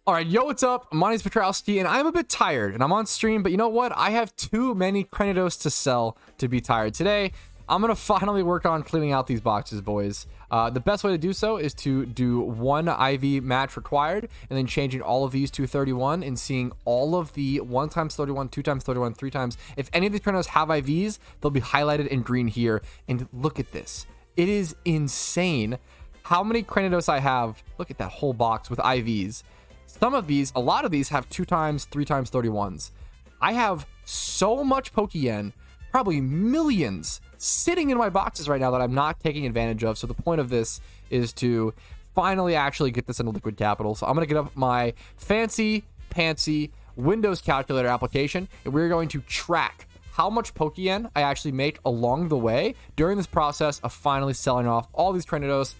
All right, yo, what's up? My name's Patrouski, and I'm a bit tired, and I'm on stream, but you know what? I have too many Cranidos to sell to be tired. Today, I'm going to finally work on cleaning out these boxes, boys. The best way to do so is to do one IV match required, and then changing all of these to 31 and seeing all of the 1x31, 2x31, 3x. If any of these Cranidos have IVs, they'll be highlighted in green here. And look at this. It is insane how many Cranidos I have. Look at that whole box with IVs. Some of these, a lot of these have 2x, 3x 31s. I have so much Pokeyen, probably millions, sitting in my boxes right now that I'm not taking advantage of. So the point of this is to finally actually get this into Liquid Capital. So I'm going to get up my fancy pantsy Windows calculator application, and we're going to track how much Pokeyen I actually make along the way during this process of finally selling off all these Cranidos.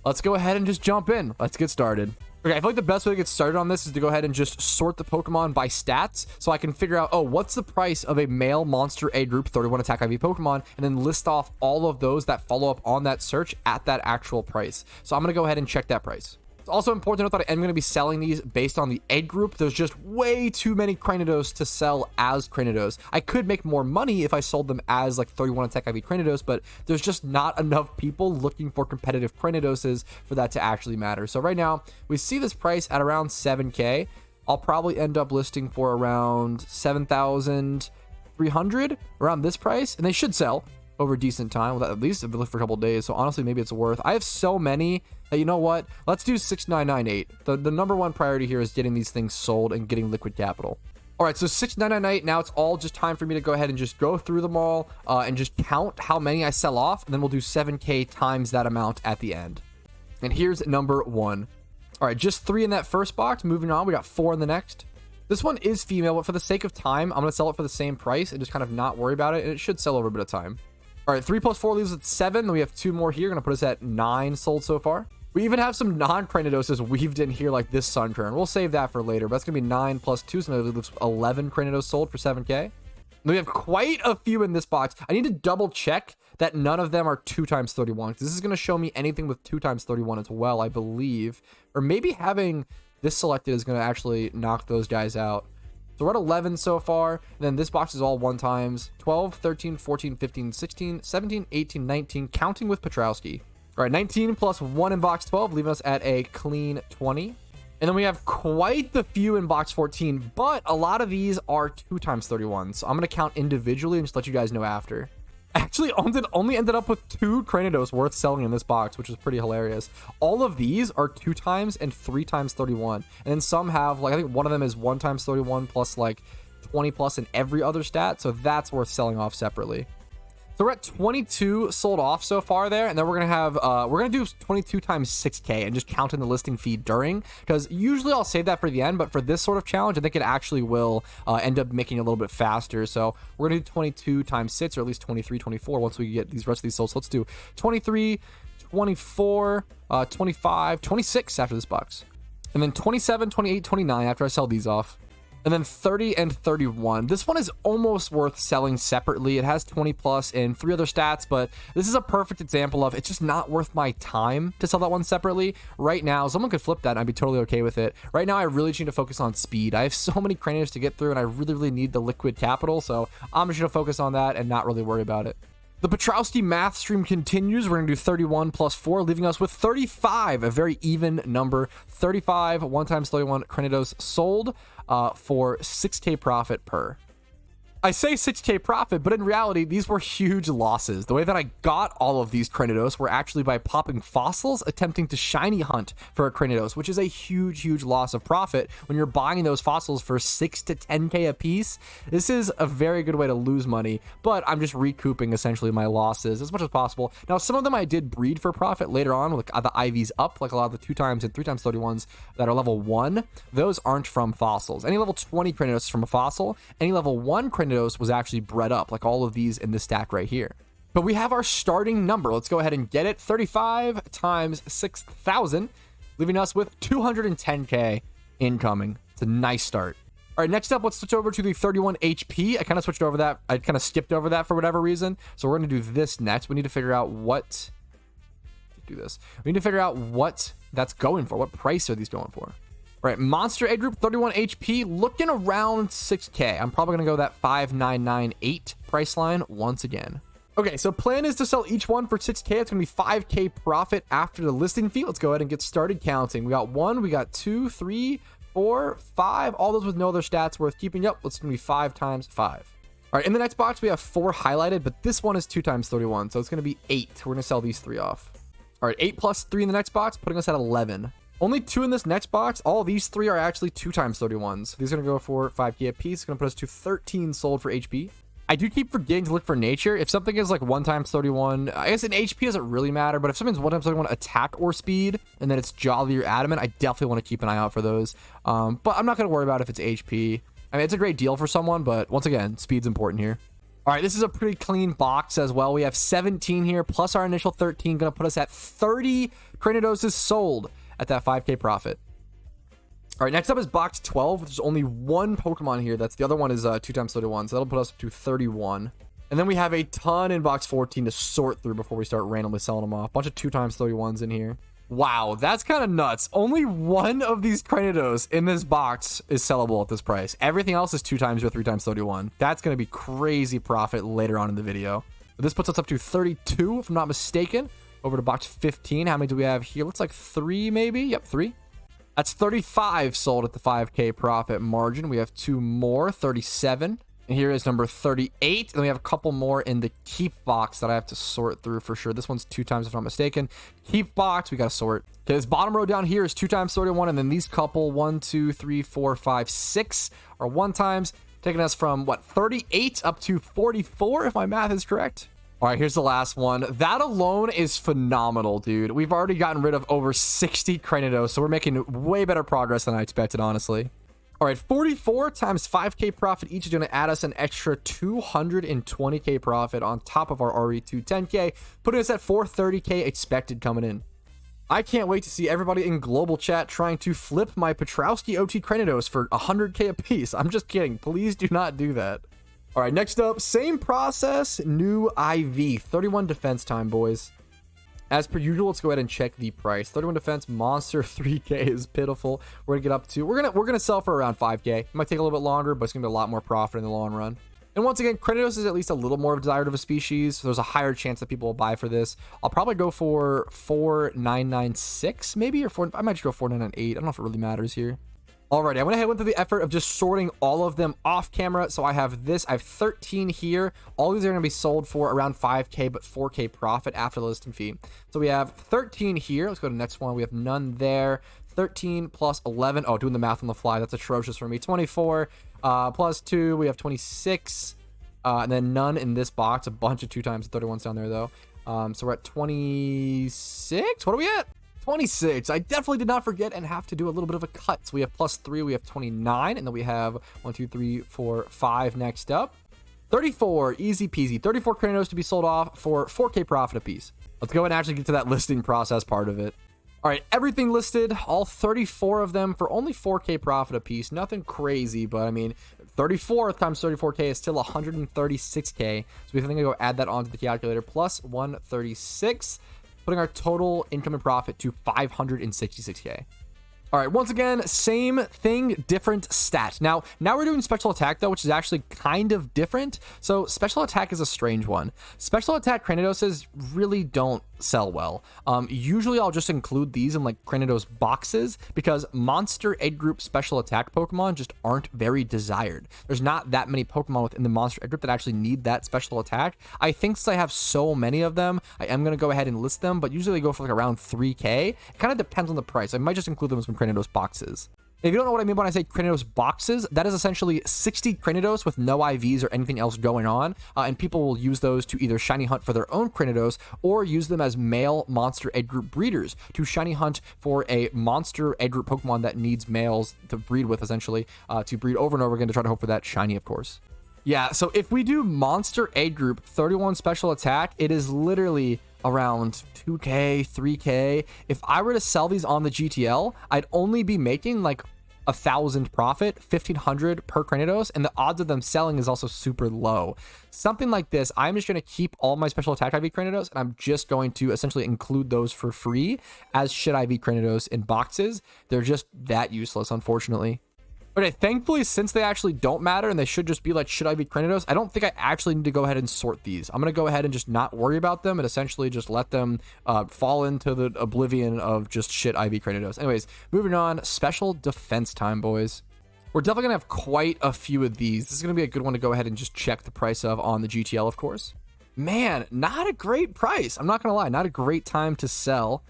Let's go ahead and just jump in. Let's get started. Okay, I feel like the best way to get started on this is to go ahead and just sort the Pokemon by stats so I can figure out, oh, what's the price of a male monster A group 31 attack IV Pokemon, and then list off all of those that follow up on that search at that actual price. So I'm going to go ahead and check that price. It's also important to note that I am going to be selling these based on the egg group. There's just way too many Cranidos to sell as Cranidos. I could make more money if I sold them as like 31 attack IV Cranidos, but there's just not enough people looking for competitive Cranidoses for that to actually matter. So right now, we see this price at around 7K. I'll probably end up listing for around 7,300 around this price, and they should sell over a decent time. Well, at least I've been looking for a couple days, so honestly maybe it's worth. I have so many that, you know what, let's do 6,998. The number one priority here is getting these things sold and getting Liquid Capital. All right, so 6,998. Now it's all just time for me to go ahead and just go through them all and just count how many I sell off, and then we'll do 7K times that amount at the end. And here's number one. All right, just 3 in that first box. Moving on, we got 4 in the next. This one is female, but for the sake of time, I'm going to sell it for the same price and just kind of not worry about it, and it should sell over a bit of time. All right, 3 plus 4 leaves at 7. Then we have 2 more here. Going to put us at 9 sold so far. We even have some non-Cranidoses weaved in here like this Sunturn. We'll save that for later, but that's going to be 9 plus 2, so that leaves 11 Cranidos sold for 7K. And we have quite a few in this box. I need to double check that none of them are 2x31, because this is going to show me anything with 2x31 as well, I believe. Or maybe having this selected is going to actually knock those guys out. So we're at 11 so far, and then this box is all 1x. 12, 13, 14, 15, 16, 17, 18, 19, counting with Patrouski. All right, 19 plus 1 in box 12, leaving us at a clean 20. And then we have quite the few in box 14, but a lot of these are 2x31. So I'm going to count individually and just let you guys know after. Actually only ended up with 2 Cranidos worth selling in this box, which is pretty hilarious. All of these are 2x and 3x31, and then some have, like, I think one of them is 1x31 plus like 20 plus in every other stat, so that's worth selling off separately. So we're at 22 sold off so far there, and then we're gonna have we're gonna do 22 times 6K and just count in the listing fee during, because usually I'll save that for the end, but for this sort of challenge I think it actually will end up making it a little bit faster. So we're gonna do 22 times 6, or at least 23, 24 once we get these rest of these sold. So let's do 23, 24, 25, 26 after this box, and then 27, 28, 29 after I sell these off. And then 30 and 31. This one is almost worth selling separately. It has 20 plus and 3 other stats, but this is a perfect example of it's just not worth my time to sell that one separately. Right now, someone could flip that and I'd be totally okay with it. Right now, I really need to focus on speed. I have so many Cranidos to get through, and I really need the Liquid Capital, so I'm just going to focus on that and not really worry about it. The Patrouski math stream continues. We're going to do 31 plus 4, leaving us with 35, a very even number. 35 1x31 Cranidos sold for 6K profit per. I say 6K profit, but in reality, these were huge losses. The way that I got all of these Cranidos were actually by popping fossils, attempting to shiny hunt for a Cranidos, which is a huge loss of profit when you're buying those fossils for 6 to 10K a piece. This is a very good way to lose money, but I'm just recouping essentially my losses as much as possible. Now, some of them I did breed for profit later on with the IVs up, like a lot of the 2x and 3x31s that are level 1. Those aren't from fossils. Any level 20 Cranidos is from a fossil. Any level 1 Cranidos was actually bred up, like all of these in this stack right here. But we have our starting number. Let's go ahead and get it. 35 times 6,000, leaving us with 210K incoming. It's a nice start. All right, next up, let's switch over to the 31 HP. I kind of switched over that. I kind of skipped over that for whatever reason. So we're going to do this next. We need to figure out what... do this. We need to figure out what that's going for. What price are these going for? Right, Monster Ed Group, 31 HP, looking around 6K. I'm probably going to go that 5998 price line once again. Okay, so plan is to sell each one for 6K. It's going to be 5K profit after the listing fee. Let's go ahead and get started counting. We got 1, we got 2, 3, 4, 5. All those with no other stats worth keeping. Yep, it's going to be 5 times 5. All right, in the next box, we have 4 highlighted, but this one is 2 times 31, so it's going to be 8. We're going to sell these 3 off. All right, 8 plus 3 in the next box, putting us at 11. Only 2 in this next box. All these 3 are actually 2 times 31s. These are going to go for 5K a piece. It's going to put us to 13 sold for HP. I do keep forgetting to look for nature. If something is like 1 times 31, I guess in HP doesn't really matter, but if something's 1 times 31 attack or speed, and then it's jolly or adamant, I definitely want to keep an eye out for those. But I'm not going to worry about if it's HP. I mean, it's a great deal for someone, but once again, speed's important here. All right, this is a pretty clean box as well. We have 17 here, plus our initial 13, going to put us at 30 Cranidoses sold at that 5K profit. All right, next up is box 12. There's only 1 Pokemon here. The other one is 2 times 31, so that'll put us up to 31. And then we have a ton in box 14 to sort through before we start randomly selling them off. Bunch of 2 times 31s in here. Wow, that's kind of nuts. Only 1 of these Cranidos in this box is sellable at this price. Everything else is 2 times or 3 times 31. That's going to be crazy profit later on in the video. But this puts us up to 32, if I'm not mistaken. Over to box 15. How many do we have here? Looks like 3 maybe. Yep, 3. That's 35 sold at the 5K profit margin. We have 2 more, 37. And here is number 38. And we have a couple more in the keep box that I have to sort through for sure. This one's 2 times if I'm not mistaken. Keep box, we got to sort. Okay, this bottom row down here is 2 times 31. And then these couple, 1, 2, 3, 4, 5, 6 are 1 times. Taking us from, what, 38 up to 44, if my math is correct. All right, here's the last one. That alone is phenomenal, dude. We've already gotten rid of over 60 Cranidos, so we're making way better progress than I expected, honestly. All right, 44 times 5K profit each is going to add us an extra 220K profit on top of our already 210K, putting us at 430K expected coming in. I can't wait to see everybody in global chat trying to flip my Patrouski OT Cranidos for 100K a piece. I'm just kidding. Please do not do that. All right, next up, same process, new IV, 31 defense time, boys. As per usual, let's go ahead and check the price. 31 defense, monster 3K is pitiful. We're gonna get up to, we're gonna sell for around 5K. It might take a little bit longer, but it's gonna be a lot more profit in the long run. And once again, Cranidos is at least a little more desired of a species, so there's a higher chance that people will buy for this. I'll probably go for 4996 maybe, or 4, I might just go 4998. I don't know if it really matters here. Alrighty, I went ahead and went through the effort of just sorting all of them off camera. So I have 13 here. All these are going to be sold for around 5K, but 4K profit after the listing fee. So we have 13 here. Let's go to the next one. We have none there. 13 plus 11. Oh, doing the math on the fly. That's atrocious for me. 24 plus 2. We have 26. And then none in this box. A bunch of 2 times 31s down there, though. So we're at 26. What are we at? 26. I definitely did not forget and have to do a little bit of a cut. So we have plus 3, we have 29, and then we have 1, 2, 3, 4, 5 next up. 34, easy peasy. 34 Cranidos to be sold off for 4K profit a piece. Let's go ahead and actually get to that listing process part of it. All right, everything listed, all 34 of them for only 4K profit a piece. Nothing crazy, but I mean, 34 times 34K is still 136K. So we think I go add that onto the calculator, plus 136. Putting our total income and profit to 566K. All right, once again, same thing, different stat. Now we're doing special attack, though, which is actually kind of different. So special attack is a strange one. Special attack Cranidoses really don't sell well. Usually I'll just include these in like Cranidos boxes because monster ed group special attack Pokemon just aren't very desired. There's not that many Pokemon within the monster ed group that actually need that special attack. I think since I have so many of them, I am going to go ahead and list them, but usually they go for like around 3K. It kind of depends on the price. I might just include them as some Cranidos boxes. If you don't know what I mean when I say Cranidos boxes, that is essentially 60 Cranidos with no IVs or anything else going on, and people will use those to either shiny hunt for their own Cranidos or use them as male monster ed group breeders to shiny hunt for a monster ed group Pokemon that needs males to breed with, essentially, to breed over and over again to try to hope for that shiny, of course. Yeah, so if we do monster ed group 31 special attack, it is literally around 2K, 3K. If I were to sell these on the GTL, I'd only be making like 1,000 profit, 1,500 per Cranidos, and the odds of them selling is also super low. Something like this, I'm just going to keep all my special attack IV Cranidos, and I'm just going to essentially include those for free as shit IV Cranidos in boxes. They're just that useless, unfortunately. Okay, thankfully, since they actually don't matter and they should just be like shit IV Cranidos, I don't think I actually need to go ahead and sort these. I'm going to go ahead and just not worry about them and essentially just let them fall into the oblivion of just shit IV Cranidos. Anyways, moving on, special defense time, boys. We're definitely going to have quite a few of these. This is going to be a good one to go ahead and just check the price of on the GTL, of course. Man, not a great price. I'm not going to lie, not a great time to sell.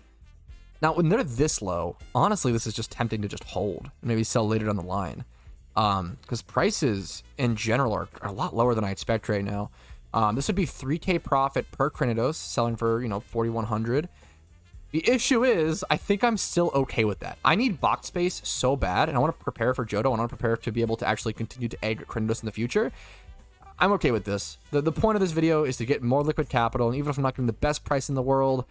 Now, when they're this low, honestly, this is just tempting to just hold and maybe sell later down the line. Because prices in general are a lot lower than I expect right now. This would be 3K profit per Cranidos, selling for, 4,100. The issue is, I think I'm still okay with that. I need box space so bad, and I want to prepare for Johto. I want to prepare to be able to actually continue to egg Cranidos in the future. I'm okay with this. The point of this video is to get more liquid capital, and even if I'm not getting the best price in the world,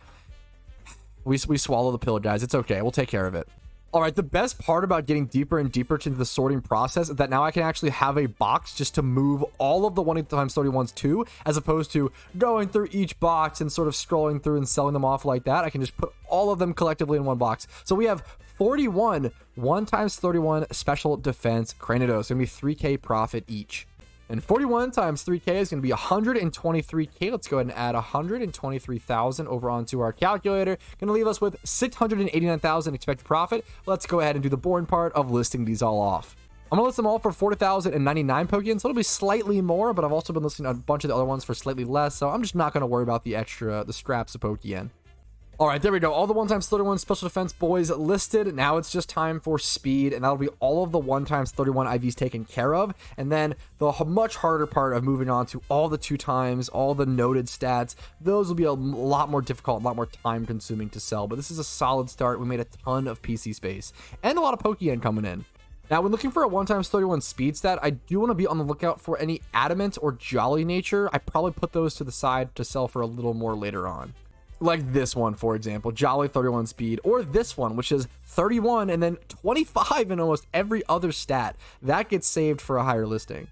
we swallow the pill, guys. It's okay. We'll take care of it. All right, the best part about getting deeper and deeper into the sorting process is that now I can actually have a box just to move all of the 1x31s to, as opposed to going through each box and sort of scrolling through and selling them off like that. I can just put all of them collectively in one box. So we have 41 1x31 special defense Cranidos. Gonna be 3K profit each. And 41 times 3K is going to be 123K. Let's go ahead and add 123,000 over onto our calculator. Going to leave us with 689,000 expected profit. Let's go ahead and do the boring part of listing these all off. I'm going to list them all for 40,099 Pokeyen, so it'll be slightly more, but I've also been listing a bunch of the other ones for slightly less, so I'm just not going to worry about the scraps of Pokeyen. All right, there we go. All the 1x31 special defense boys listed. Now it's just time for speed, and that'll be all of the 1x31 IVs taken care of. And then the much harder part of moving on to all the 2x, all the noted stats, those will be a lot more difficult, a lot more time consuming to sell. But this is a solid start. We made a ton of PC space and a lot of Pokeyen coming in. Now, when looking for a 1x31 speed stat, I do want to be on the lookout for any adamant or jolly nature. I probably put those to the side to sell for a little more later on. Like this one, for example, Jolly 31 speed, or this one, which is 31 and then 25 in almost every other stat. That gets saved for a higher listing.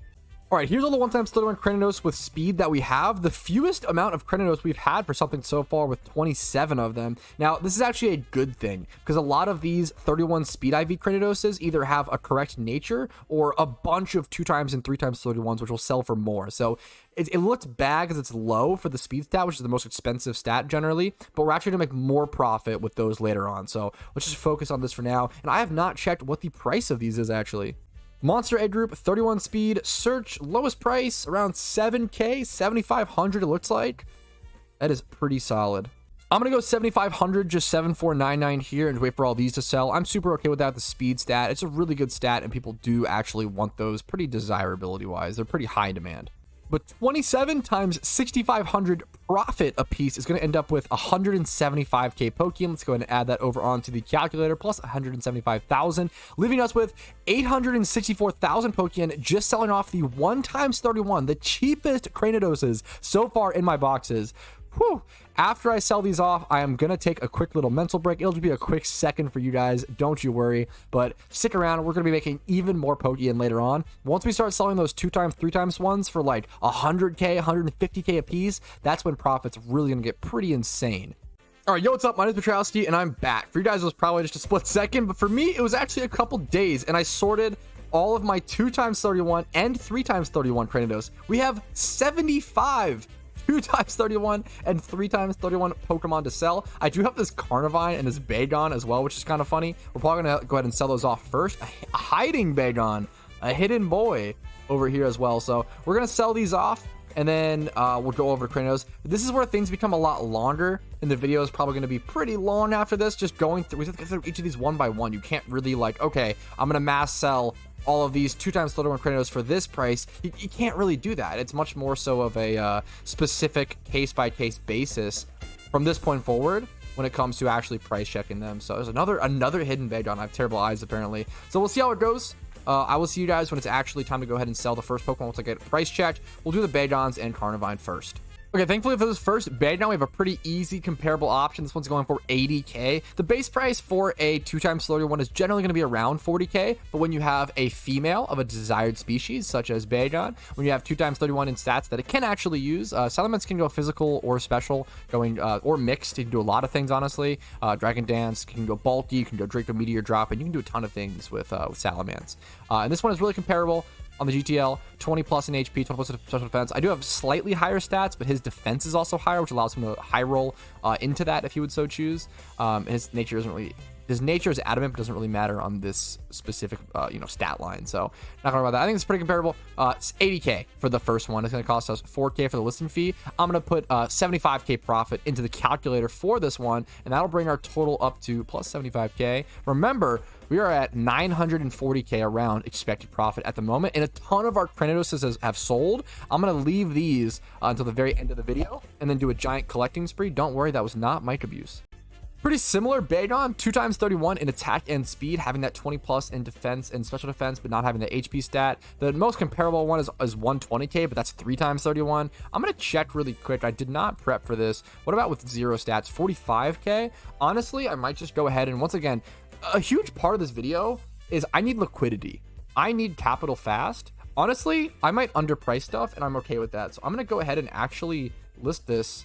All right, here's all the 1x31 Cranidos with speed that we have. The fewest amount of Cranidos we've had for something so far, with 27 of them. Now, this is actually a good thing, because a lot of these 31 speed IV Cranidoses either have a correct nature or a bunch of 2x and 3x31s, which will sell for more. So it looks bad because it's low for the speed stat, which is the most expensive stat generally, but we're actually gonna make more profit with those later on. So let's just focus on this for now. And I have not checked what the price of these is actually. Monster Egg Group, 31 speed, search, lowest price, around 7K, 7,500 it looks like. That is pretty solid. I'm going to go 7,500, just 7,499 here and wait for all these to sell. I'm super okay with that, the speed stat. It's a really good stat, and people do actually want those pretty desirability-wise. They're pretty high demand. But 27 times 6,500 profit a piece is going to end up with 175K Pokeyen. Let's go ahead and add that over onto the calculator, plus 175,000, leaving us with 864,000 Pokeyen, just selling off the 1x31, the cheapest Cranidoses so far in my boxes. Whew. After I sell these off, I am going to take a quick little mental break. It'll be a quick second for you guys. Don't you worry. But stick around. We're going to be making even more Pokeyen later on. Once we start selling those 2x, 3x ones for like 100K, 150K a piece, that's when profit's really going to get pretty insane. All right, yo, what's up? My name is Patrouski, and I'm back. For you guys, it was probably just a split second, but for me, it was actually a couple days, and I sorted all of my 2x31 and 3x31 Cranidos. We have 75 2x31 and 3x31 Pokemon to sell. I do have this Carnivine and this Bagon as well, which is kind of funny. We're probably gonna go ahead and sell those off first. A hiding Bagon, a hidden boy over here as well. So we're gonna sell these off, and then we'll go over to Cranidos. This is where things become a lot longer, and the video is probably gonna be pretty long after this. Just going through, we have to go through each of these one by one. You can't really like, okay, I'm gonna mass sell all of these 2x31 Cranidos for this price. You can't really do that. It's much more so of a specific case-by-case basis from this point forward when it comes to actually price checking them. So there's another hidden Bagon. I have terrible eyes apparently. So we'll see how it goes. I will see you guys when it's actually time to go ahead and sell the first Pokemon once I get price checked. We'll do the Bagons and Carnivine first. Okay, thankfully for this first bed now, we have a pretty easy comparable option. This one's going for 80k. The base price for a 2x slowly one is generally going to be around 40k, but when you have a female of a desired species, such as Bagon, when you have 2x 31 in stats that it can actually use, Salamence can go physical or special, going or mixed. You can do a lot of things, honestly. Dragon Dance can go bulky, you can go Draco Meteor Drop, and you can do a ton of things with Salamence. And this one is really comparable. On the GTL, 20 plus in HP, 20 plus in special defense. I do have slightly higher stats, but his defense is also higher, which allows him to high roll into that if he would so choose. His nature is adamant, but doesn't really matter on this specific stat line. So not gonna worry about that. I think it's pretty comparable. It's 80k for the first one. It's gonna cost us 4k for the listing fee. I'm gonna put 75k profit into the calculator for this one, and that'll bring our total up to plus 75k. Remember, we are at 940k around expected profit at the moment, and a ton of our Cranidos have sold. I'm gonna leave these until the very end of the video, and then do a giant collecting spree. Don't worry, that was not mic abuse. Pretty similar Bagon, 2x 31 in attack and speed, having that 20 plus in defense and special defense, but not having the HP stat. The most comparable one is 120k, but that's 3x 31. I'm gonna check really quick. I did not prep for this. What about with 0 stats? 45k. Honestly, I might just go ahead and, once again, a huge part of this video is I need liquidity. I need capital fast. Honestly, I might underprice stuff, and I'm okay with that. So I'm gonna go ahead and actually list this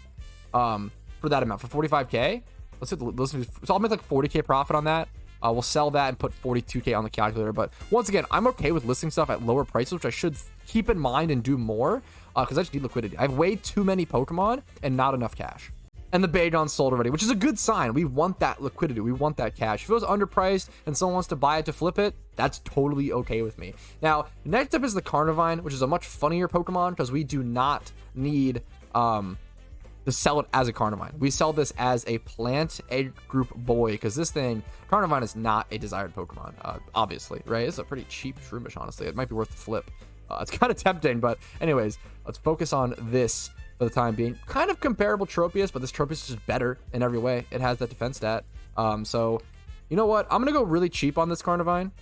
for that amount, for 45k. Let's hit the listen. So I'll make like 40k profit on that. We'll sell that and put 42k on the calculator. But once again, I'm okay with listing stuff at lower prices, which I should keep in mind and do more because I just need liquidity. I have way too many Pokemon and not enough cash. And the Bagon sold already, which is a good sign. We want that liquidity. We want that cash. If it was underpriced and someone wants to buy it to flip it, that's totally okay with me. Now, next up is the Carnivine, which is a much funnier Pokemon because we do not need to sell it as a Carnivine. We sell this as a plant egg group boy because this thing, Carnivine, is not a desired Pokemon, obviously, right? It's a pretty cheap Shroomish, honestly. It might be worth the flip. It's kind of tempting, but anyways, let's focus on this for the time being. Kind of comparable Tropius, but this Tropius is just better in every way. It has that defense stat. So, you know what? I'm going to go really cheap on this Carnivine.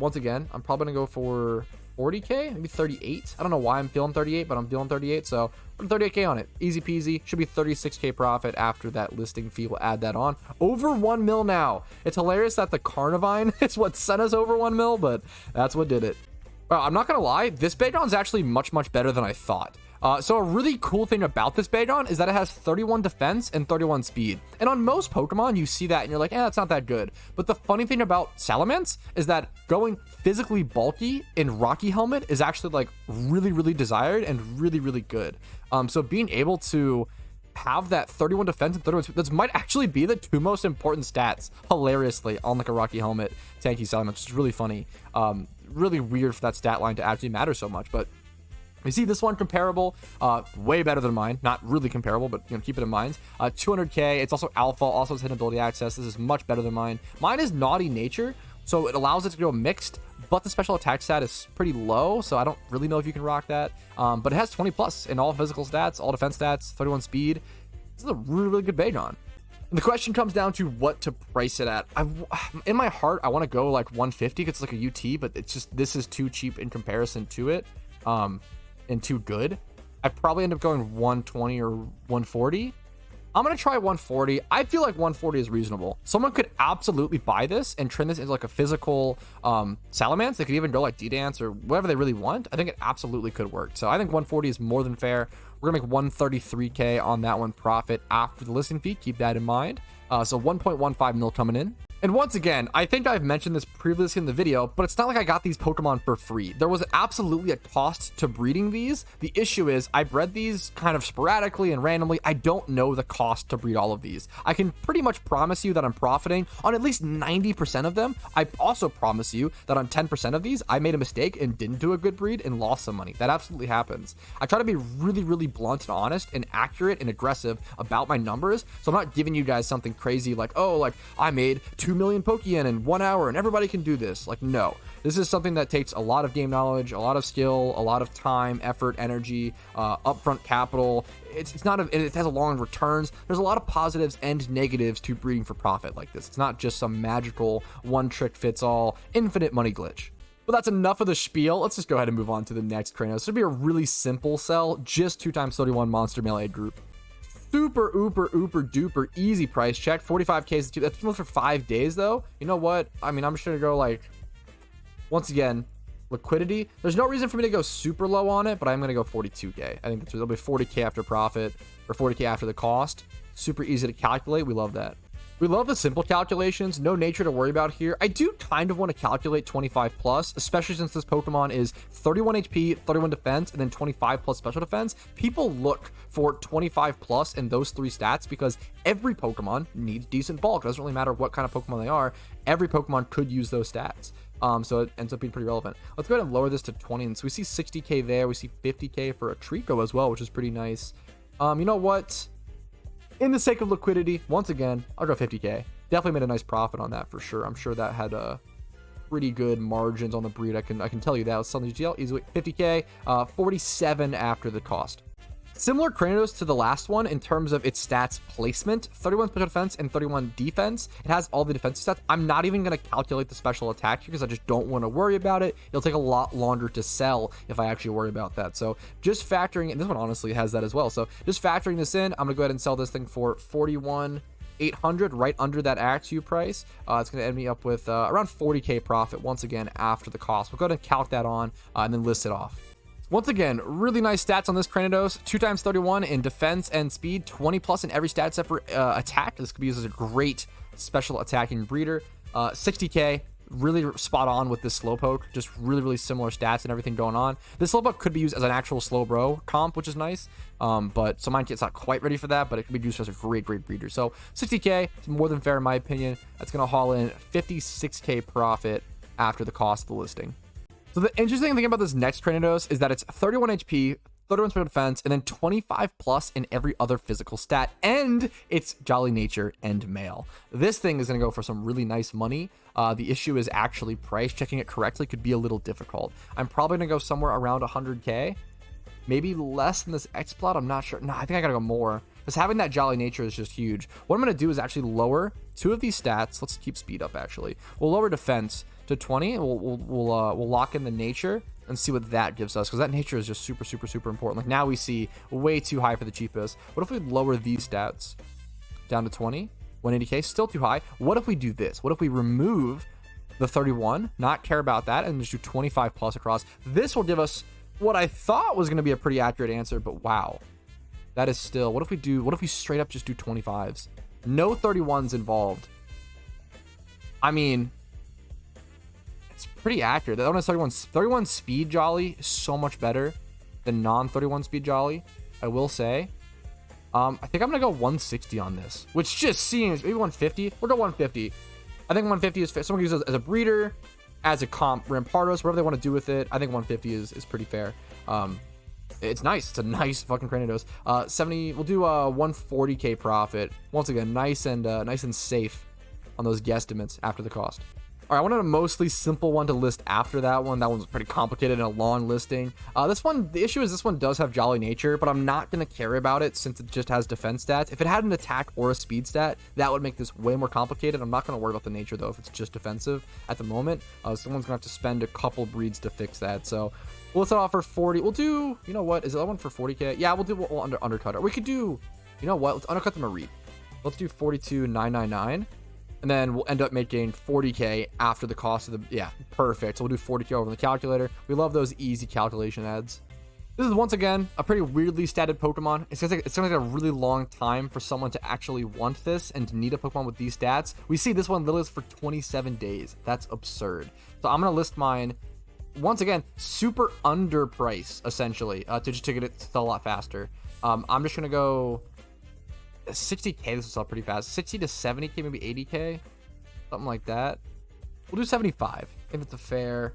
Once again, I'm probably going to go for 40k, maybe 38. I don't know why I'm feeling 38, but I'm feeling 38, so put 38k on it. Easy peasy. Should be 36k profit after that listing fee. We'll add that on. Over 1 mil now. It's hilarious that the Carnivine is what sent us over 1 mil, but that's what did it. I'm not gonna lie, this Bagon's actually much better than I thought. So a really cool thing about this Bagon is that it has 31 defense and 31 speed. And on most Pokemon, you see that and you're like, that's not that good. But the funny thing about Salamence is that going physically bulky in Rocky Helmet is actually like really desired and really good. So being able to have that 31 defense and 31 speed, this might actually be the 2 most important stats, hilariously, on like a Rocky Helmet tanky Salamence, which is really funny. Really weird for that stat line to actually matter so much, but you see this one comparable, way better than mine. Not really comparable, but keep it in mind. 200k. It's also alpha, also has hidden ability access. This is much better than mine. Mine is naughty nature, so it allows it to go mixed, but the special attack stat is pretty low, so I don't really know if you can rock that. But it has 20 plus in all physical stats, all defense stats, 31 speed. This is a really good Bagon. And the question comes down to what to price it at. In my heart, I want to go like 150 because it's like a UT, but it's just, this is too cheap in comparison to it. And too good. I probably end up going 120 or 140. I'm gonna try 140. I feel like 140 is reasonable. Someone could absolutely buy this and turn this into like a physical Salamence. They could even go like D-Dance or whatever they really want. I think it absolutely could work. So I think 140 is more than fair. We're gonna make 133k on that one profit after the listing fee. Keep that in mind. So 1.15 mil coming in. And once again, I think I've mentioned this previously in the video, but it's not like I got these Pokemon for free. There was absolutely a cost to breeding these. The issue is I bred these kind of sporadically and randomly. I don't know the cost to breed all of these. I can pretty much promise you that I'm profiting on at least 90% of them. I also promise you that on 10% of these, I made a mistake and didn't do a good breed and lost some money. That absolutely happens. I try to be really blunt and honest and accurate and aggressive about my numbers. So I'm not giving you guys something crazy like, oh, like I made 2 million Pokeyen in 1 hour and everybody can do this. Like, no, this is something that takes a lot of game knowledge, a lot of skill, a lot of time, effort, energy, upfront capital. It's not it has a long returns. There's a lot of positives and negatives to breeding for profit like this. It's not just some magical one trick fits all infinite money glitch. But that's enough of the spiel. Let's just go ahead and move on to the next Cranidos. This would be a really simple sell, just 2x31 monster melee group. Super, ooper duper easy price check. 45k is that's for 5 days though. You know what? I mean, I'm just gonna go like, once again, liquidity. There's no reason for me to go super low on it, but I'm gonna go 42k. I think it'll be 40k after profit or 40k after the cost. Super easy to calculate. We love that. We love the simple calculations, no nature to worry about here. I do kind of want to calculate 25 plus, especially since this Pokemon is 31 HP, 31 defense, and then 25 plus special defense. People look for 25 plus in those 3 stats because every Pokemon needs decent bulk. It doesn't really matter what kind of Pokemon they are. Every Pokemon could use those stats. So it ends up being pretty relevant. Let's go ahead and lower this to 20. And so we see 60k there. We see 50k for a Trico as well, which is pretty nice. You know what? In the sake of liquidity, once again, I'll go 50k. Definitely made a nice profit on that for sure. I'm sure that had pretty good margins on the breed. I can tell you that. Let's sell the GL easily 50k, 47 after the cost. Similar Cranidos to the last one in terms of its stats placement, 31 special defense and 31 defense. It has all the defensive stats. I'm not even going to calculate the special attack here because I just don't want to worry about it. It'll take a lot longer to sell if I actually worry about that. So just factoring in, this one honestly has that as well. So just factoring this in, I'm going to go ahead and sell this thing for 41,800, right under that Actu price. It's going to end me up with around 40k profit once again after the cost. We'll go ahead and calc that on and then list it off. Once again, really nice stats on this Cranidos. 2x31 in defense and speed, 20 plus in every stat except for attack. This could be used as a great special attacking breeder. 60k, really spot on with this Slowpoke. Just really similar stats and everything going on. This Slowpoke could be used as an actual Slowbro comp, which is nice. But so Mindkit's not quite ready for that, but it could be used as a great breeder. So 60k is more than fair in my opinion. That's going to haul in 56k profit after the cost of the listing. So the interesting thing about this next Cranidos is that it's 31 HP, 31 special defense, and then 25 plus in every other physical stat, and it's Jolly Nature and male. This thing is going to go for some really nice money. The issue is actually price checking it correctly could be a little difficult. I'm probably going to go somewhere around 100k, maybe less than this X-Plot. I'm not sure. No, I think I got to go more because having that Jolly Nature is just huge. What I'm going to do is actually lower 2 of these stats. Let's keep speed up actually. We'll lower defense to 20. We'll lock in the nature and see what that gives us because that nature is just super important. Like now we see way too high for the cheapest. What if we lower these stats down to 20? 180k, still too high. What if we do this? What if we remove the 31, not care about that, and just do 25 plus across? This will give us what I thought was going to be a pretty accurate answer, but wow, that is still. What if we straight up just do 25s? No 31s involved. I mean, it's pretty accurate. That one is 31 speed Jolly is so much better than non-31 speed Jolly, I will say. I think I'm gonna go 160 on this, which just seems maybe 150. We'll go 150. I think 150 is fair. Someone can use it as a breeder, as a comp, Rampardos, whatever they want to do with it. I think 150 is pretty fair. It's nice. It's a nice fucking Cranidos. 70. We'll do 140k profit. Once again, nice and safe on those guesstimates after the cost. All right, I wanted a mostly simple one to list after that one. That one's pretty complicated and a long listing. This one, the issue is this one does have Jolly Nature, but I'm not going to care about it since it just has defense stats. If it had an attack or a speed stat, that would make this way more complicated. I'm not going to worry about the nature, though, if it's just defensive at the moment. Someone's going to have to spend a couple breeds to fix that. So we'll set off for 40. We'll do, you know what? Is that one for 40k? Yeah, we'll undercut it. Or we could do, you know what? Let's undercut the Mareep. Let's do 42,999. And then we'll end up making 40k after the cost of the, yeah, perfect. So we'll do 40k over the calculator. We love those easy calculation ads. This is once again a pretty weirdly statted Pokemon. It's gonna take a really long time for someone to actually want this and to need a Pokemon with these stats. We see this one literally for 27 days. That's absurd. So I'm gonna list mine once again super underpriced essentially to get it to sell a lot faster. I'm just gonna go 60k. This will sell pretty fast. 60 to 70k, maybe 80k, something like that. We'll do 75 if it's a fair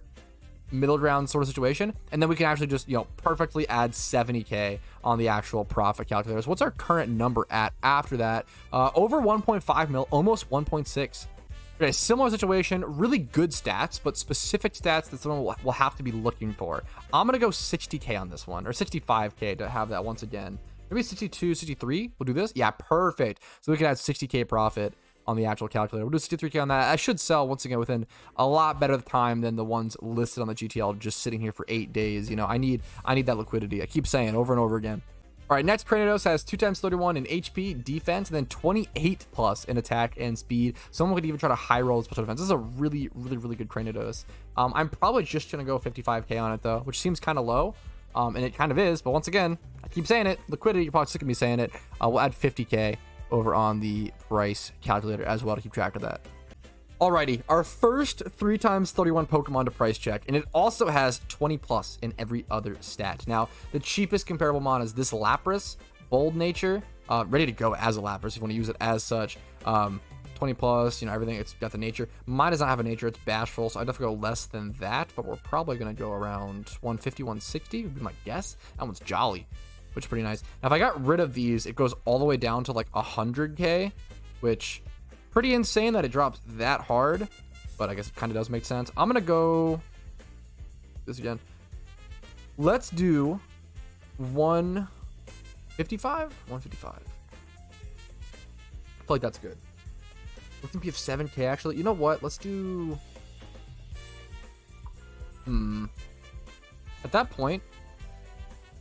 middle ground sort of situation, and then we can actually just, you know, perfectly add 70k on the actual profit calculators. What's our current number at after that? Over 1.5 mil, almost 1.6. Okay, similar situation, really good stats, but specific stats that someone will have to be looking for. I'm gonna go 60k on this one, or 65k to have that once again. Maybe 62, 63. We'll do this. Yeah, perfect. So we can add 60k profit on the actual calculator. We'll do 63K on that. I should sell once again within a lot better time than the ones listed on the GTL just sitting here for 8 days. You know, I need that liquidity. I keep saying over and over again. All right, next Cranidos has 2 times 31 in HP, defense, and then 28 plus in attack and speed. Someone could even try to high roll special defense. This is a really good Cranidos. I'm probably just gonna go 55K on it though, which seems kind of low, and it kind of is. But once again, I keep saying it. Liquidity, you're probably sick of me saying it. We'll add 50K over on the price calculator as well to keep track of that. Alrighty, our first 3 times 31 Pokemon to price check, and it also has 20 plus in every other stat. Now, the cheapest comparable mon is this Lapras, Bold Nature, ready to go as a Lapras if you want to use it as such. 20 plus, you know, everything, it's got the nature. Mine does not have a nature, it's bashful, so I'd definitely go less than that, but we're probably going to go around 150, 160 would be my guess. That one's jolly, which is pretty nice. Now, if I got rid of these, it goes all the way down to like 100K, which... pretty insane that it drops that hard, but I guess it kind of does make sense. I'm gonna go this again. Let's do 155. I feel like that's good. We're gonna be 7K actually. You know what? Let's do. At that point,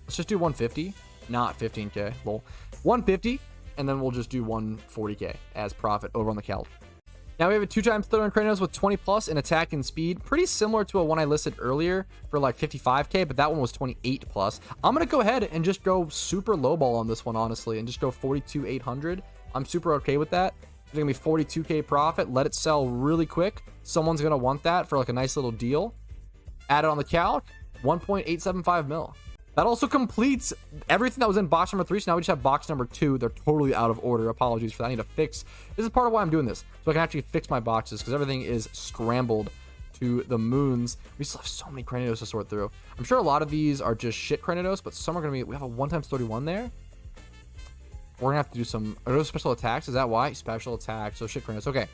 let's just do 150, not 15K. Lol. 150. And then we'll just do 140K as profit over on the calc. Now we have a 2 times 31 Cranidos with 20 plus in attack and speed. Pretty similar to a one I listed earlier for like 55K, but that one was 28 plus. I'm going to go ahead and just go super lowball on this one, honestly, and just go 42,800. I'm super okay with that. It's going to be 42K profit. Let it sell really quick. Someone's going to want that for like a nice little deal. Add it on the calc, 1.875 mil. That also completes everything that was in box number 3. So now we just have box number 2. They're totally out of order. Apologies for that. I need to fix. This is part of why I'm doing this, so I can actually fix my boxes because everything is scrambled to the moons. We still have so many Cranidos to sort through. I'm sure a lot of these are just shit Cranidos, but some are going to be... we have a 1 times 31 there. We're going to have to do some... are those special attacks? Is that why? Special attacks. So shit Cranidos. Okay.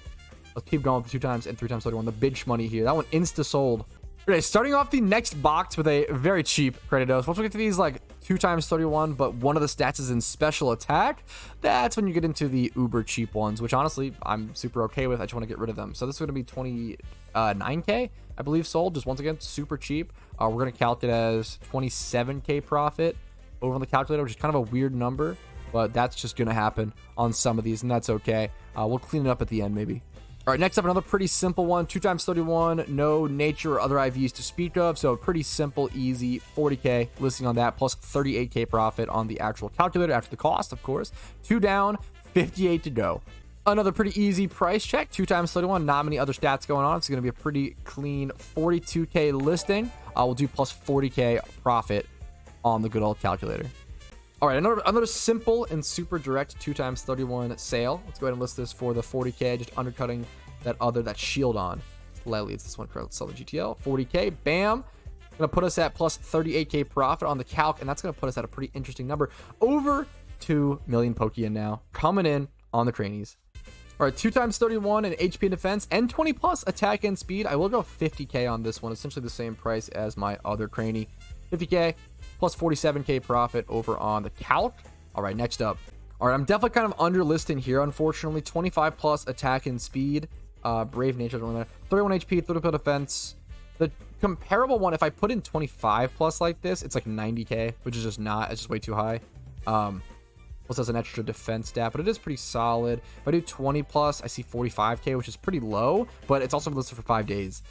Let's keep going with the 2 times and 3 times 31. The bitch money here. That one insta-sold. Okay, starting off the next box with a very cheap Cranidos. Once we get to these like 2 times 31, but one of the stats is in special attack, that's when you get into the uber cheap ones, which honestly I'm super okay with. I just want to get rid of them. So this is going to be 29K, I believe, sold. Just once again, super cheap. We're going to calculate as 27K profit over on the calculator, which is kind of a weird number, but that's just going to happen on some of these, and that's okay. We'll clean it up at the end maybe. All right, next up, another pretty simple one. 2 times 31, no nature or other IVs to speak of. So pretty simple, easy, 40K listing on that, plus 38K profit on the actual calculator after the cost, of course. 2 down, 58 to go. Another pretty easy price check. 2 times 31, not many other stats going on. It's going to be a pretty clean 42K listing. We'll do plus 40K profit on the good old calculator. All right, another simple and super direct 2 times 31 sale. Let's go ahead and list this for the 40K, just undercutting that shield on. Slightly, it's this one. Let's sell the GTL. 40K, bam. Gonna put us at plus 38K profit on the calc, and that's gonna put us at a pretty interesting number. Over 2 million Pokeyen now, coming in on the Cranies. All right, 2 times 31 in HP and defense, and 20 plus attack and speed. I will go 50K on this one, essentially the same price as my other Cranie. 50K. Plus 47K profit over on the calc. All right, next up. All right, I'm definitely kind of under listing here, unfortunately. 25 plus attack and speed. Brave nature, don't really matter. 31 HP, 30 defense. The comparable one, if I put in 25 plus like this, it's like 90K, which is just not, it's just way too high. Plus has an extra defense stat, but it is pretty solid. If I do 20 plus, I see 45K, which is pretty low, but it's also listed for 5 days.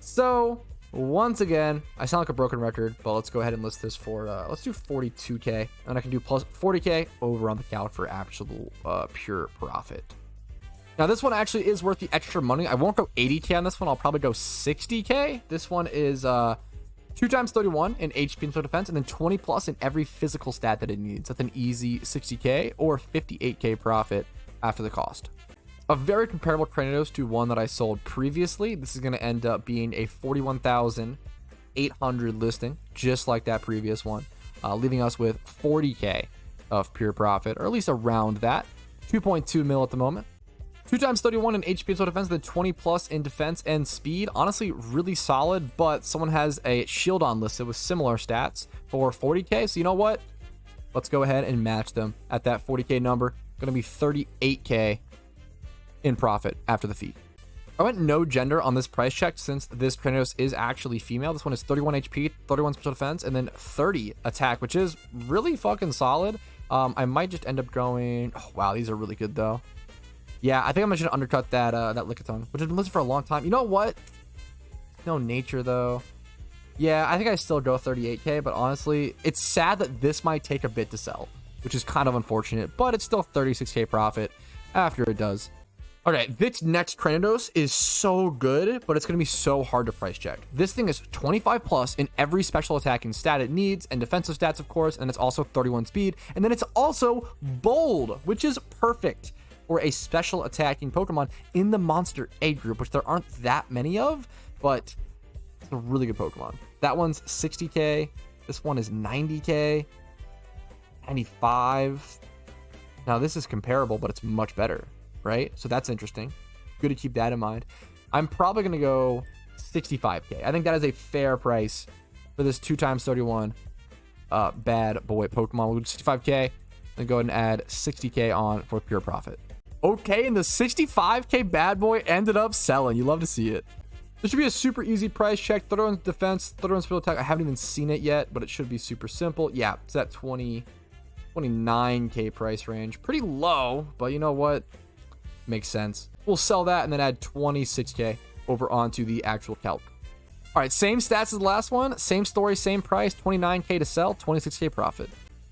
So... once again, I sound like a broken record, but let's go ahead and list this for, let's do 42K, and I can do plus 40K over on the calc for actual pure profit. Now, this one actually is worth the extra money. I won't go 80K on this one. I'll probably go 60K. This one is 2 times 31 in HP and defense, and then 20 plus in every physical stat that it needs. That's an easy 60K or 58K profit after the cost. A very comparable Cranidos to one that I sold previously. This is going to end up being a 41,800 listing, just like that previous one, leaving us with 40K of pure profit, or at least around that. 2.2 mil at the moment. 2 times 31 in HP and defense, then 20 plus in defense and speed. Honestly, really solid, but someone has a shield on listed with similar stats for 40K. So you know what? Let's go ahead and match them at that 40K number. Going to be 38K in profit after the fee. I went no gender on this price check since this Cranidos is actually female. This one is 31 HP, 31 special defense, and then 30 attack, which is really fucking solid. I might just end up going, oh wow, these are really good though. Yeah, I think I'm just gonna undercut that Lickitung, which has been listed for a long time. You know what? No nature though. Yeah, I think I still go 38k, but honestly, it's sad that this might take a bit to sell, which is kind of unfortunate, but it's still 36k profit after it does. Okay, this next Cranidos is so good, but it's going to be so hard to price check. This thing is 25 plus in every special attacking stat it needs, and defensive stats, of course, and it's also 31 speed, and then it's also bold, which is perfect for a special attacking Pokemon in the Monster A group, which there aren't that many of, but it's a really good Pokemon. That one's 60k, this one is 90k, 95. Now this is comparable, but it's much better, right? So that's interesting. Good to keep that in mind. I'm probably going to go 65k. I think that is a fair price for this 2x31 bad boy Pokemon. We'll do 65k and go ahead and add 60k on for pure profit. Okay, and the 65k bad boy ended up selling. You love to see it. This should be a super easy price check. 31 defense, 31 special attack. I haven't even seen it yet, but it should be super simple. Yeah, it's that 29k price range. Pretty low, but you know what? Makes sense. We'll sell that and then add 26k over onto the actual calc. All right, same stats as the last one. Same story, same price. 29k to sell, 26k profit.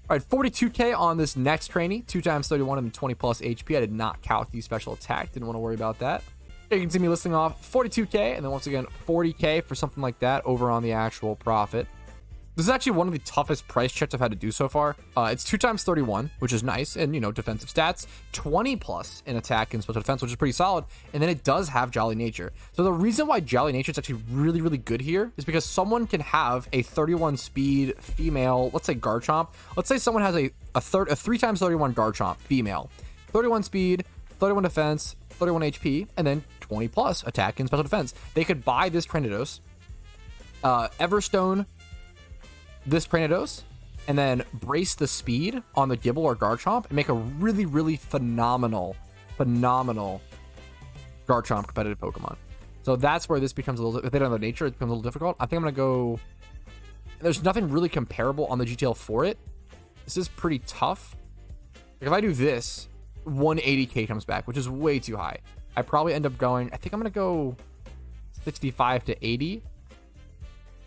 All right, 42k on this next trainee. 2x31 and 20 plus HP. I did not calc the special attack. Didn't want to worry about that. You can see me listing off 42k and then once again 40k for something like that over on the actual profit. This is actually one of the toughest price checks I've had to do so far. It's 2x31, which is nice, and you know, defensive stats, 20 plus in attack and special defense, which is pretty solid, and then it does have Jolly Nature. So the reason why Jolly Nature is actually really, really good here is because someone can have a 31 speed female, let's say Garchomp. Let's say someone has a 3x31 Garchomp female, 31 speed, 31 defense, 31 HP, and then 20 plus attack and special defense. They could buy this Cranidos, Everstone this Cranidos, and then brace the speed on the Gibble or Garchomp and make a really, really phenomenal Garchomp competitive Pokemon. So that's where this becomes a little, if they don't have the nature, it becomes a little difficult. I think I'm going to go, there's nothing really comparable on the GTL for it. This is pretty tough. Like if I do this, 180k comes back, which is way too high. I probably end up going, I think I'm going to go 65 to 80.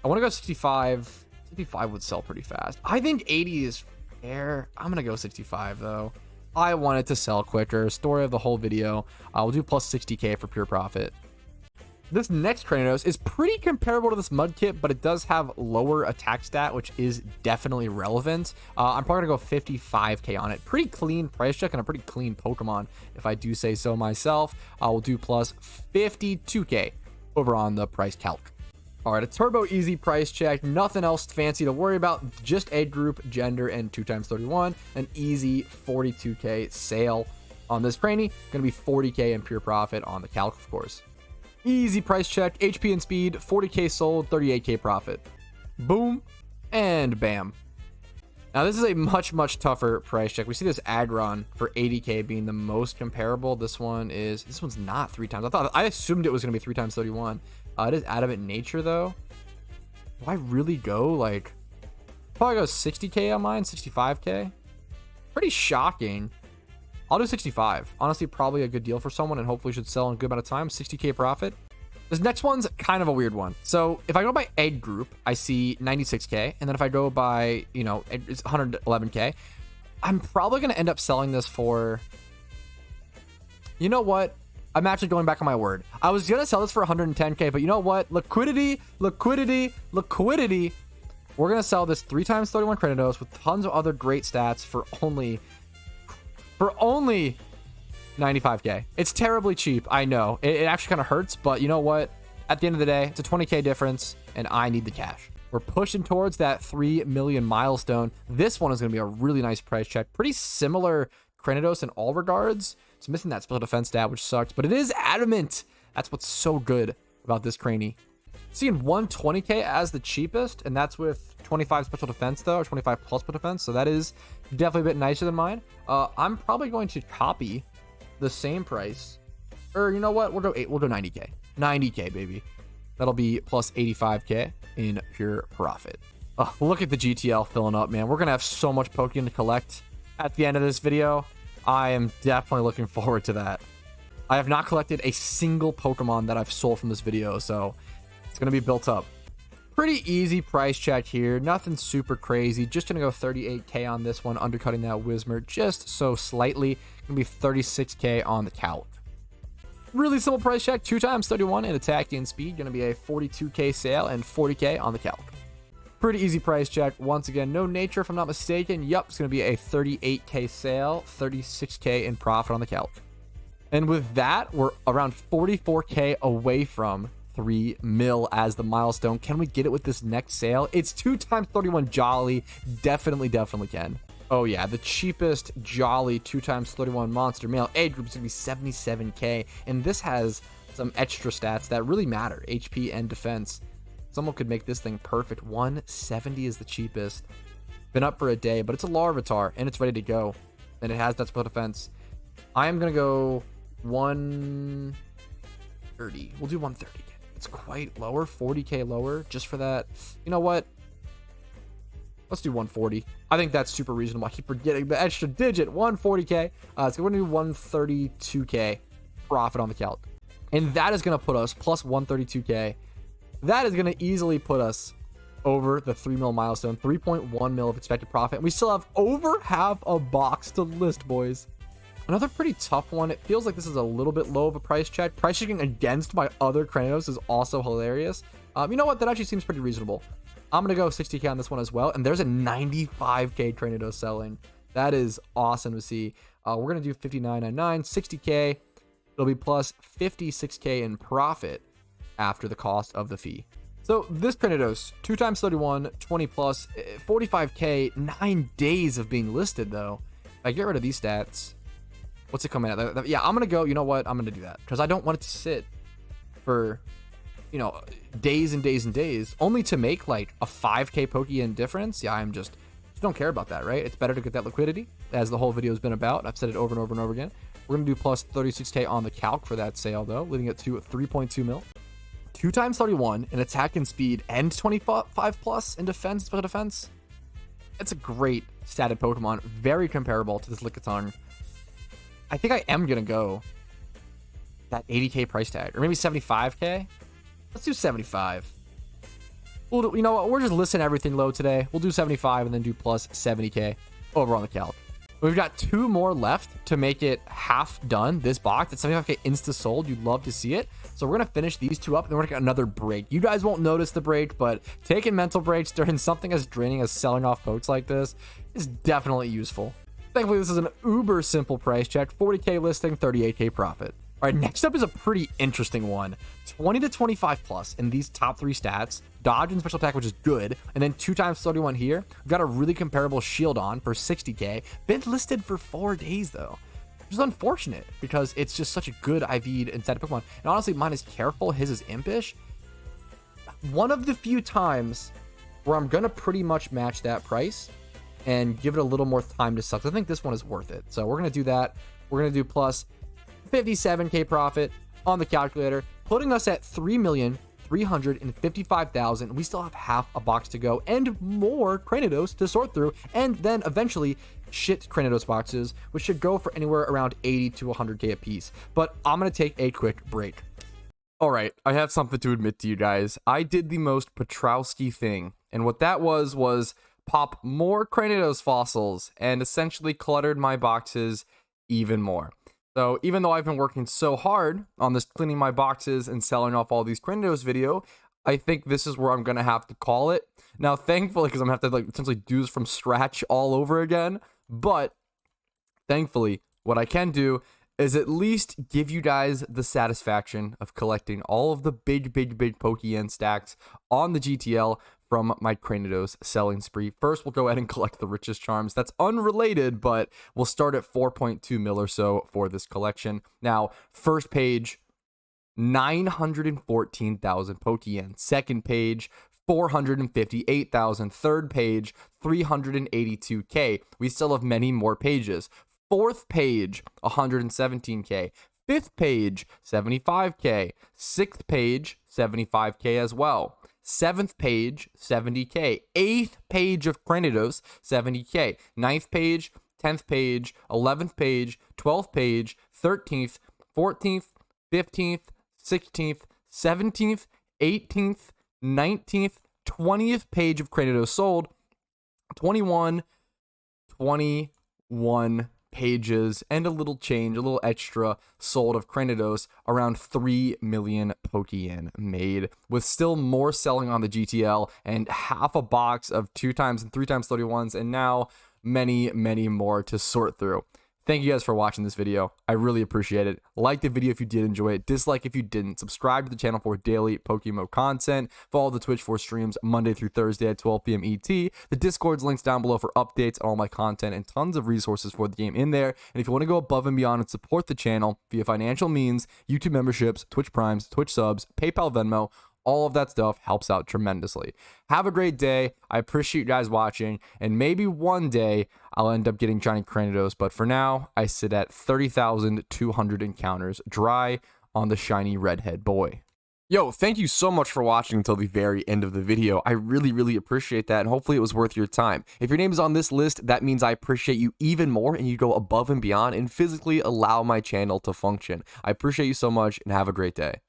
I want to go 65. 65 would sell pretty fast. I think 80 is fair. I'm going to go 65 though. I want it to sell quicker. Story of the whole video. We'll do plus 60k for pure profit. This next Cranidos is pretty comparable to this Mudkip, but it does have lower attack stat, which is definitely relevant. I'm probably going to go 55k on it. Pretty clean price check and a pretty clean Pokemon, if I do say so myself. We'll do plus 52k over on the price calc. All right, a turbo easy price check. Nothing else fancy to worry about. Just age group, gender, and 2x31. An easy 42k sale on this Cranny. Going to be 40k in pure profit on the calc, of course. Easy price check, HP and speed, 40k sold, 38k profit. Boom and bam. Now this is a much, much tougher price check. We see this Aggron for 80k being the most comparable. This one's not 3x. I assumed it was going to be 3x31. It is Adamant Nature though. Do I really go like, probably go 60k on mine, 65k? Pretty shocking. I'll do 65. Honestly, probably a good deal for someone and hopefully should sell in a good amount of time. 60k profit. This next one's kind of a weird one. So if I go by egg group, I see 96k. And then if I go by, you know, it's 111k. I'm probably going to end up selling this for, you know what? I'm actually going back on my word. I was going to sell this for 110k, but you know what? Liquidity. We're going to sell this 3x31 Cranidos with tons of other great stats for only 95k. It's terribly cheap. I know. It actually kind of hurts, but you know what? At the end of the day, it's a 20k difference, and I need the cash. We're pushing towards that 3 million milestone. This one is going to be a really nice price check. Pretty similar Cranidos in all regards. It's missing that special defense stat, which sucks, but it is adamant. That's what's so good about this Cranny. Seeing 120k as the cheapest, and that's with 25 special defense though, or 25 plus special defense, so that is definitely a bit nicer than mine. I'm probably going to copy the same price Or you know what? We'll go 8. We'll go 90k. 90k, baby. That'll be plus 85k in pure profit. Oh, look at the GTL filling up, man. We're gonna have so much Pokeyen to collect at the end of this video. I am definitely looking forward to that. I have not collected a single Pokemon that I've sold from this video, so it's gonna be built up. Pretty easy price check here. Nothing super crazy. Just gonna go 38k on this one, undercutting that Whismur just so slightly. Gonna be 36k on the Calc. Really simple price check. 2 times 31 in attack and speed. Gonna be a 42k sale and 40k on the Calc. Pretty easy price check. Once again, no nature if I'm not mistaken. Yup, it's gonna be a 38k sale, 36k in profit on the Calc. And with that, we're around 44k away from 3 mil as the milestone. Can we get it with this next sale? It's 2 times 31 Jolly. Definitely can. Oh yeah, the cheapest Jolly 2 times 31 monster male age group is gonna be 77k, and this has some extra stats that really matter: HP and defense. Someone could make this thing perfect. 170 is the cheapest. Been up for a day, but it's a Larvitar and it's ready to go, and it has that split defense. I am gonna go 130. We'll do 130. It's quite lower, 40k lower just for that. You know what? Let's do 140. I think that's super reasonable. I keep forgetting the extra digit. 140k. So we're gonna do 132k profit on the Calc, and that is gonna put us plus 132k. That is gonna easily put us over the 3 mil milestone. 3.1 mil of expected profit. And we still have over half a box to list, boys. Another pretty tough one. It feels like this is a little bit low of a price check. Price checking against my other Cranidos is also hilarious. You know what? That actually seems pretty reasonable. I'm going to go 60k on this one as well. And there's a 95k Cranidos selling. That is awesome to see. We're going to do 59.99, 60k. It'll be plus 56k in profit after the cost of the fee. So this Cranidos, 2 times 31, 20 plus, 45k, 9 days of being listed though. If I get rid of these stats, what's it coming at? Yeah, I'm going to go, you know what? I'm going to do that because I don't want it to sit for, you know, days and days and days only to make like a 5k Pokeyen difference. Yeah, I'm just don't care about that, right? It's better to get that liquidity, as the whole video has been about. I've said it over and over and over again. We're going to do plus 36k on the Calc for that sale though, leaving it to 3.2 mil. 2 times 31 in attack and speed and 25 plus in defense for defense. It's a great statted Pokemon, very comparable to this Lickitung. I think I am going to go that 80k price tag, or maybe 75k. Let's do 75. You know what? We're just listing everything low today. We'll do 75 and then do plus 70k over on the Calc. We've got 2 more left to make it half done. This box at 75k insta sold. You'd love to see it. So we're going to finish these 2 up and then we're going to get another break. You guys won't notice the break, but taking mental breaks during something as draining as selling off pokes like this is definitely useful. Thankfully, this is an uber simple price check. 40k listing, 38k profit. All right, next up is a pretty interesting one. 20 to 25 plus in these top 3 stats. Dodge and special attack, which is good. And then 2 times 31 here. We've got a really comparable shield on for 60k. Been listed for 4 days, though. Which is unfortunate because it's just such a good IV inside of Pokemon. And honestly, mine is Careful. His is Impish. One of the few times where I'm going to pretty much match that price and give it a little more time to sell. I think this one is worth it. So we're going to do that. We're going to do plus 57k profit on the calculator, putting us at 3,355,000. We still have half a box to go and more Cranidos to sort through, and then eventually shit Cranidos boxes, which should go for anywhere around 80 to 100k a piece. But I'm going to take a quick break. All right, I have something to admit to you guys. I did the most Patrouski thing, and what that was pop more Cranidos fossils and essentially cluttered my boxes even more. So even though I've been working so hard on this cleaning my boxes and selling off all these Cranidos video, I think this is where I'm going to have to call it. Now, thankfully, because I'm going to have to like essentially do this from scratch all over again. But thankfully, what I can do is at least give you guys the satisfaction of collecting all of the big Pokeyen stacks on the GTL from my Cranidos selling spree. First, we'll go ahead and collect the richest charms. That's unrelated, but we'll start at 4.2 mil or so for this collection. Now, first page, 914,000 Pokeyen. Second page, 458,000. Third page, 382k. We still have many more pages. Fourth page, 117k. 5th page, 75k. 6th page, 75k as well. 7th page, 70k. 8th page of Cranidos, 70k. 9th page, 10th page, 11th page, 12th page, 13th, 14th, 15th, 16th, 17th, 18th, 19th, 20th page of Cranidos sold. 21 pages and a little change, a little extra sold of Cranidos, around 3 million Pokeyen made, with still more selling on the GTL and half a box of 2x and 3x 31s, and now many more to sort through. Thank you guys for watching this video. I really appreciate it. Like the video if you did enjoy it. Dislike if you didn't. Subscribe to the channel for daily PokeMMO content. Follow the Twitch for streams Monday through Thursday at 12 p.m. ET. The Discord's links down below for updates on all my content and tons of resources for the game in there. And if you want to go above and beyond and support the channel via financial means, YouTube memberships, Twitch Primes, Twitch subs, PayPal, Venmo, all of that stuff helps out tremendously. Have a great day. I appreciate you guys watching, and maybe one day I'll end up getting Johnny Cranidos, but for now, I sit at 30,200 encounters dry on the shiny redhead boy. Yo, thank you so much for watching until the very end of the video. I really appreciate that, and hopefully it was worth your time. If your name is on this list, that means I appreciate you even more, and you go above and beyond and physically allow my channel to function. I appreciate you so much, and have a great day.